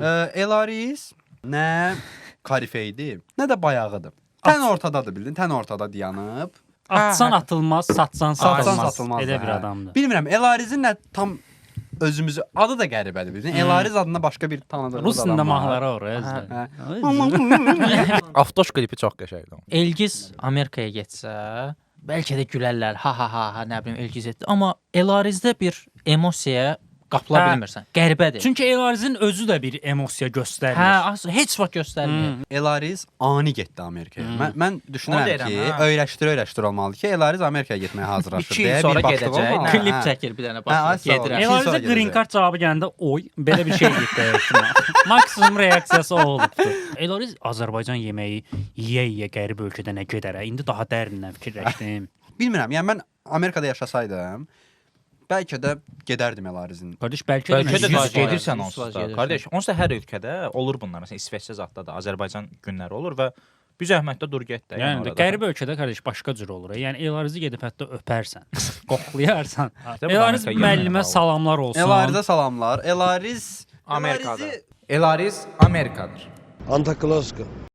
Elariz nə karifeydi, nə də bayağıdır. Tən ortadadır, bildin? Tən ortada dayanıb. Atsan atılmaz, satsan satılmaz. Elə bir hə. adamdır. Bilmirəm, Elarizin nə tam özümüzü adı da qəribədir, bildin? Elariz adında başqa bir tanıdığımız Rus adam var. mahları oraya. Avtoş klipi çox qəşəngdir. Elgiz Amerikaya getsə, bəlkə də gülərlər. Ha, nə bilim Elgiz etdi. Amma Elarizdə bir emosiyaya qapıla bilmirsən. Qəribədir. Çünki Elarizin özü də bir emosiya göstərir. Hə, heç vaxt göstərmir. Elariz ani getdi Amerikaya. Mən düşünürəm Onu deyirəm, ki, hə. öyrəşdir olmalıdır ki, Elariz Amerikaya getməyə hazırlaşır. 2 il deyə sonra bir başlıq gedəcək. olmalı. Klip Hə. çəkir bir dənə Hə, başlayır. sağ ol. Gedirəm. İki il sonra Elarizə gedəcək. green card cavabı gələndə oy, belə bir şey getdi. Maksimum reaksiyası o olubdu. Elariz Azərbaycan yeməyi yeyə-yeyə qərib ölkədə nə gedərə? İndi daha dərindən fikirləşdim. Bilmirəm, yəni mən Amerikada yaşasaydım, bəlkə də gedərdim Elarizin. Qardaş, bəlkə də Bəlkə də 100% daha gedirsən 100% onsuz da. gedirsən. Qardaş, onsuz da hər ölkədə olur bunlar. Məsələn, İsveçdə zətdə də Azərbaycan günləri olur və bir zəhmətdə dur get də. Yəni orada. qəribə ölkədə qardaş başqa cür olur. Yəni Elarizi gedib hətta öpərsən, qoxlayarsan. İşte bu Elariz Amerika müəllimə yeməyi salamlar olsun. Elarizə salamlar. Elariz Amerikada. Elariz Amerikadır. Antakloska.